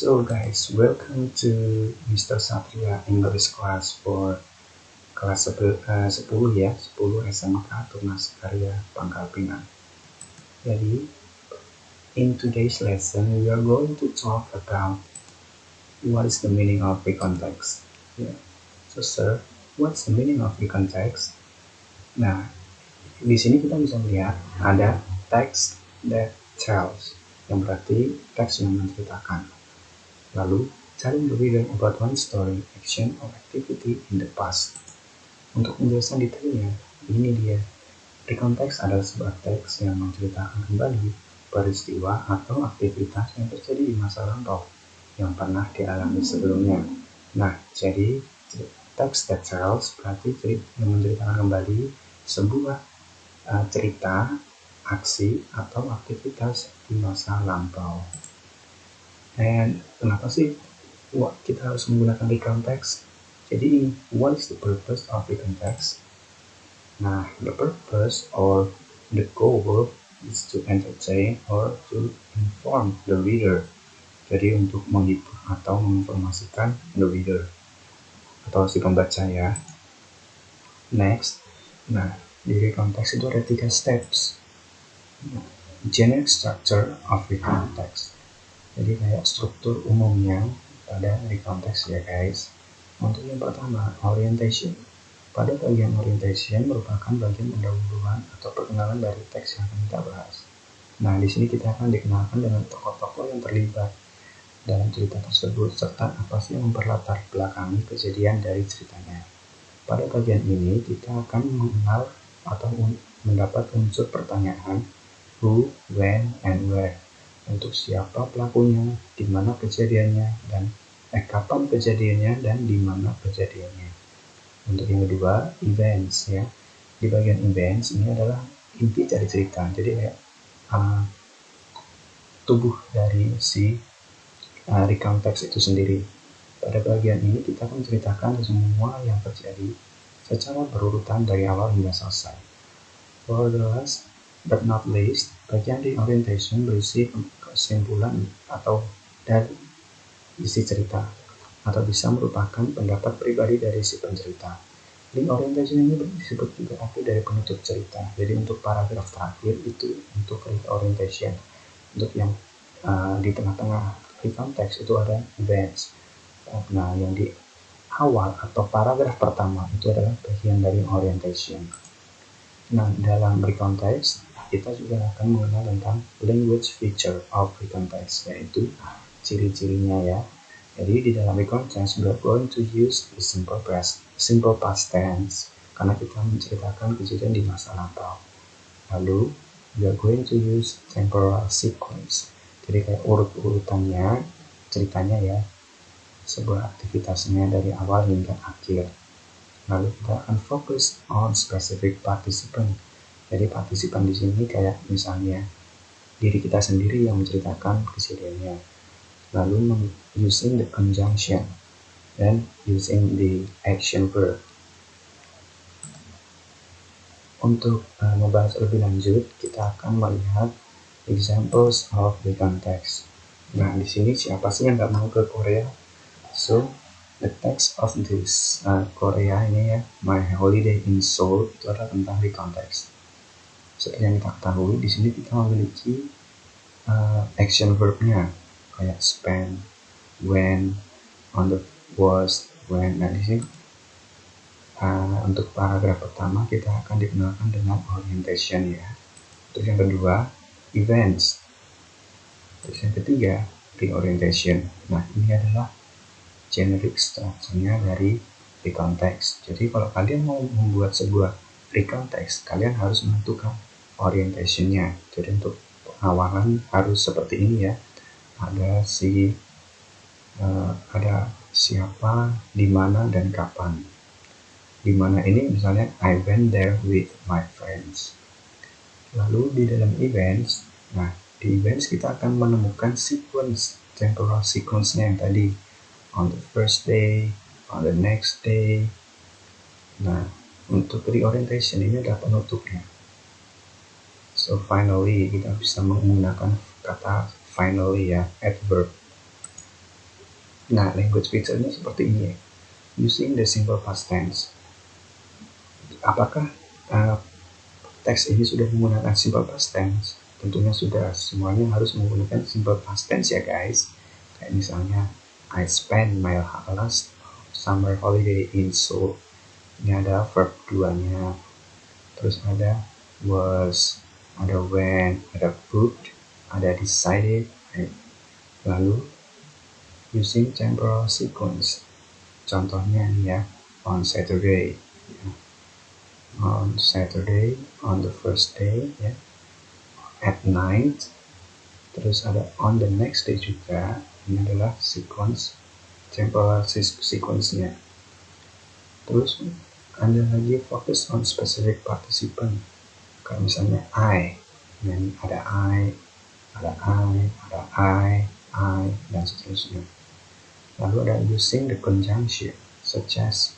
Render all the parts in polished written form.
So guys, welcome to Mr. Satria English class for kelas 10 ya, 10 SMK Tunas Karya Pangkal Pinang. Jadi, in today's lesson, we are going to talk about what is the meaning of recontext. Yeah. So sir, what's the meaning of recontext? Nah, di sini kita bisa melihat ada text that tells, yang berarti teks yang menceritakan. Lalu, telling the reader about one story, action, or activity in the past. Untuk penjelasan detailnya, ini dia. Recontext adalah sebuah teks yang menceritakan kembali peristiwa atau aktivitas yang terjadi di masa lampau yang pernah dialami sebelumnya. Nah, jadi text that tells berarti yang menceritakan kembali sebuah cerita, aksi, atau aktivitas di masa lampau. Dan kenapa sih kita harus menggunakan recontext? Jadi, what is the purpose of recontext? Nah, the purpose or the goal is to entertain or to inform the reader. Jadi untuk menghibur atau menginformasikan the reader atau si pembaca ya. Next, nah di recontext itu ada 3 steps. Generic structure of recontext. Jadi kayak struktur umumnya pada recontext ya guys. Untuk yang pertama, orientation. Pada bagian orientation merupakan bagian pendahuluan atau perkenalan dari teks yang akan kita bahas. Nah, di sini kita akan dikenalkan dengan tokoh-tokoh yang terlibat dalam cerita tersebut serta apa sih yang memperlatar belakangi kejadian dari ceritanya. Pada bagian ini kita akan mengenal atau mendapat unsur pertanyaan who, when, and where. Untuk siapa pelakunya, di mana kejadiannya, dan kapan kejadiannya dan di mana kejadiannya. Untuk yang kedua, events ya. Di bagian events ini adalah inti dari cerita. Jadi kayak tubuh dari si recontext itu sendiri. Pada bagian ini kita akan menceritakan semua yang terjadi secara berurutan dari awal hingga selesai. For the last but not least, bagian di orientation berisi kesimpulan atau dari isi cerita atau bisa merupakan pendapat pribadi dari si pencerita. Link orientation ini disebut juga akhir dari penutup cerita. Jadi untuk paragraf terakhir itu untuk link orientation. Untuk yang di tengah-tengah recontext itu ada events. Nah, yang di awal atau paragraf pertama itu adalah bagian dari orientation. Nah, dalam recontext kita juga akan mengenal tentang language feature of recontext, yaitu ciri-cirinya ya. Jadi di dalam recontext we are going to use the simple past tense karena kita menceritakan kejadian di masa lampau. Lalu we are going to use temporal sequence. Jadi kayak urut-urutannya ceritanya ya, sebuah aktivitasnya dari awal hingga akhir. Lalu kita akan fokus on specific participant. Jadi partisipan di sini kayak misalnya diri kita sendiri yang menceritakan kejadiannya. Lalu using the conjunction dan using the action verb. Untuk membahas lebih lanjut, kita akan melihat examples of recontext. Nah, di sini siapa sih yang nggak mau ke Korea? So, the text of this Korea ini ya, My Holiday in Seoul itu adalah tentang recontext. Seperti yang kita ketahui, di sini kita memiliki action verbnya kayak spend, when, on the was, when. Nah, di sini untuk paragraf pertama kita akan dikenalkan dengan orientation ya. Terus yang kedua, events. Terus yang ketiga, reorientation. Nah, ini adalah generic structure-nya dari recontext. Jadi kalau kalian mau membuat sebuah recontext, kalian harus menentukan orientation-nya. Jadi untuk awalan harus seperti ini ya. Ada siapa, di mana, dan kapan. Di mana ini misalnya I went there with my friends. Lalu di dalam events, nah di events kita akan menemukan sequence, temporal sequence-nya yang tadi. On the first day, on the next day. Nah, untuk reorientation ini adalah penutupnya. So finally, kita bisa menggunakan kata finally ya, adverb. Nah, language feature-nya seperti ini ya. Using the simple past tense. Apakah teks ini sudah menggunakan simple past tense? Tentunya sudah. Semuanya harus menggunakan simple past tense ya guys. Kayak misalnya, I spent my last summer holiday in Seoul. Ini ada verb 2-nya. Terus ada was, ada when, ada booked, ada decided. Lalu using temporal sequence. Contohnya nih ya, on Saturday. On Saturday, on the first day, ya, at night. Terus ada on the next day juga. Ini adalah sequence, temporal sequence-nya. Terus ada lagi fokus on specific participant. Kayak misalnya I, dan ada I, ada I, ada I, dan seterusnya. Lalu ada using the conjunction, such as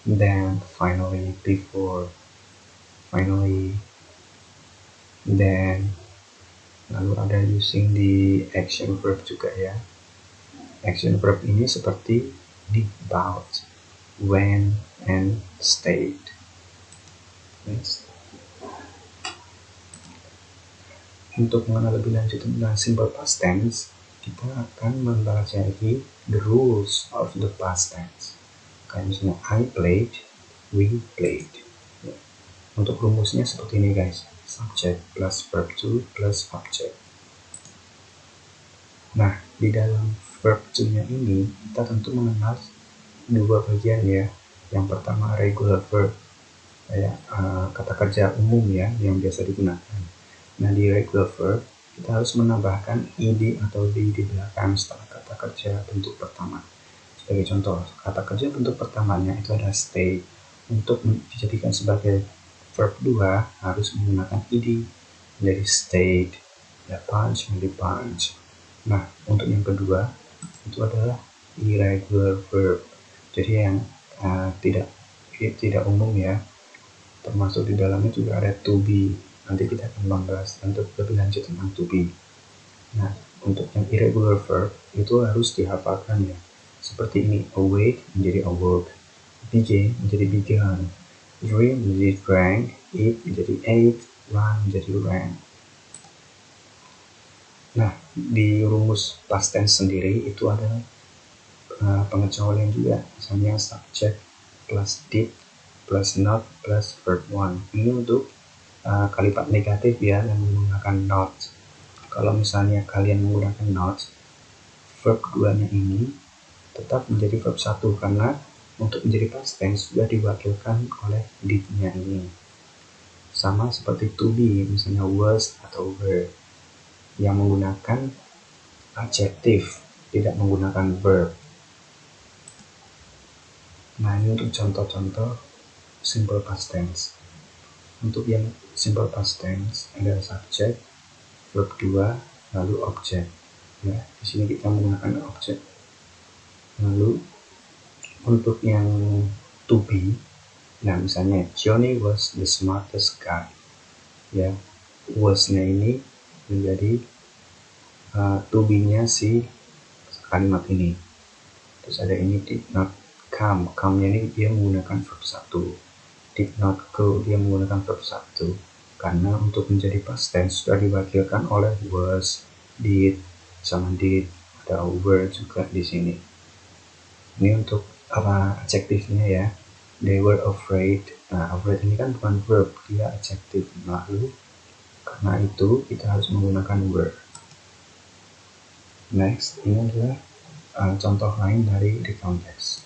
then, finally, before, finally, then. Lalu ada using the action verb juga ya. Action verb ini seperti did, about, when, and stayed. Next. Untuk mengenal lebih lanjut tentang simple past tense, kita akan mempelajari the rules of the past tense. Kayak misalnya I played, we played. Ya. Untuk rumusnya seperti ini guys, subject plus verb to plus object. Nah, di dalam verb to-nya ini kita tentu mengenal dua bagian ya. Yang pertama regular verb, kayak kata kerja umum ya yang biasa digunakan. Nah, di regular verb kita harus menambahkan ed atau di belakang setelah kata kerja bentuk pertama. Sebagai contoh, kata kerja bentuk pertamanya itu ada stay. Untuk dijadikan sebagai verb 2 harus menggunakan ed. Jadi stayed, ya punch, menjadi punch. Nah, untuk yang kedua itu adalah irregular verb. Jadi yang tidak umum ya. Termasuk di dalamnya juga ada to be. Nanti kita akan membahas untuk lebih lanjut tentang to be. Nah, untuk yang irregular verb itu harus dihafalkan ya. Seperti ini, awake menjadi awoke, begin menjadi began, drink menjadi drank, eat menjadi ate, run menjadi ran. Nah, di rumus past tense sendiri itu ada pengecualian juga. Misalnya subject plus did plus not plus verb 1. Ini untuk kalimat negatif ya yang menggunakan not. Kalau misalnya kalian menggunakan not, verb keduanya ini tetap menjadi verb 1 karena untuk menjadi past tense sudah diwakilkan oleh did-nya ini. Sama seperti to be, misalnya was atau were yang menggunakan adjektif, tidak menggunakan verb. Nah, ini untuk contoh-contoh simple past tense. Untuk yang simple past tense ada subject, verb 2, lalu object. Ya, di sini kita menggunakan object. Lalu untuk yang to be, nah misalnya Johnny was the smartest guy. Ya, was-nya ini menjadi to be-nya si kalimat ini. Terus ada ini did not come. Come-nya ini dia menggunakan verb 1. Did not go, dia menggunakan verb 1. Karena untuk menjadi past tense sudah diwakilkan oleh was, did, sama did, ada were juga di sini. Ini untuk adjektifnya ya. They were afraid. Nah, afraid ini kan bukan verb, dia adjektif. Lalu karena itu kita harus menggunakan were. Next, ini adalah contoh lain dari recount text.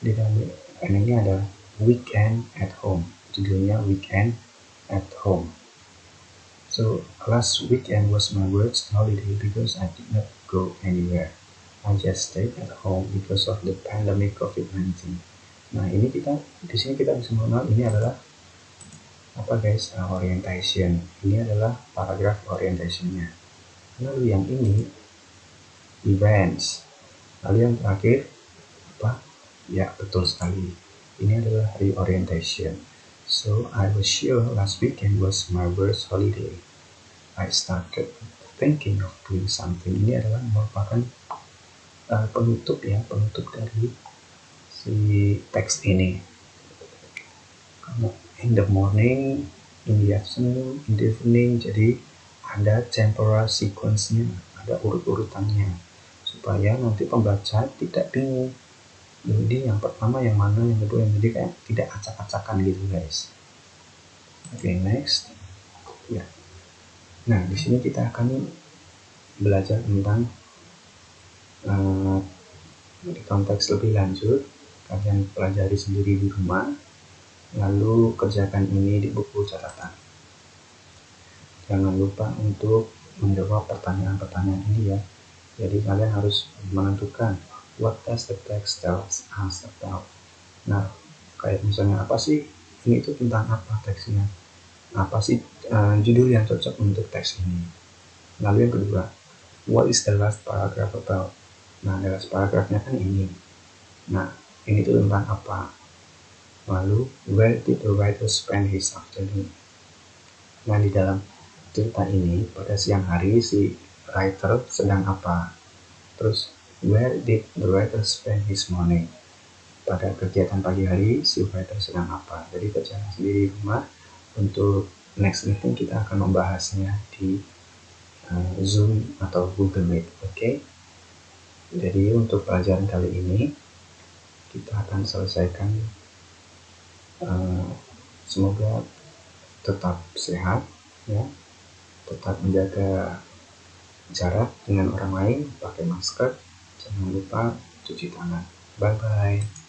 Di dalam ini ada weekend at home. Judulnya weekend at home. So last weekend was my worst holiday because I did not go anywhere. I just stayed at home because of the pandemic COVID-19. Nah, ini di sini kita bisa mengenal ini adalah apa guys? Orientation. Ini adalah paragraf orientationnya. Lalu yang ini events. Lalu yang terakhir apa? Ya, betul sekali. Ini adalah reorientation. So I was sure last weekend was my worst holiday. I started thinking of doing something. Ini adalah merupakan penutup dari si teks ini. In the morning, in the afternoon, in the evening, jadi ada temporal sequence-nya, ada urut-urutannya, supaya nanti pembaca tidak bingung. Jadi yang pertama yang mana, yang kedua yang, jadi kayak tidak acak-acakan gitu guys. Oke, next. Ya. Nah, di sini kita akan belajar tentang di konteks lebih lanjut. Kalian pelajari sendiri di rumah, lalu kerjakan ini di buku catatan. Jangan lupa untuk menjawab pertanyaan-pertanyaan ini ya. Jadi kalian harus menentukan what does the text tell us about. Nah, kayak misalnya apa sih ini, itu tentang apa teksnya, apa sih judul yang cocok untuk teks ini. Lalu yang kedua, what is the last paragraph about. Nah, the last paragraphnya kan ini. Nah, ini tuh tentang apa. Lalu, where did the writer spend his afternoon. Nah, di dalam cerita ini pada siang hari si writer sedang apa. Terus, where did the writer spend his morning. Pada kegiatan pagi hari si writer sedang apa. Jadi kerjakan sendiri di rumah. Untuk next meeting kita akan membahasnya di Zoom atau Google Meet. Oke. Jadi untuk pelajaran kali ini kita akan selesaikan. Semoga tetap sehat ya, tetap menjaga jarak dengan orang lain, pakai masker, jangan lupa cuci tangan. Bye bye.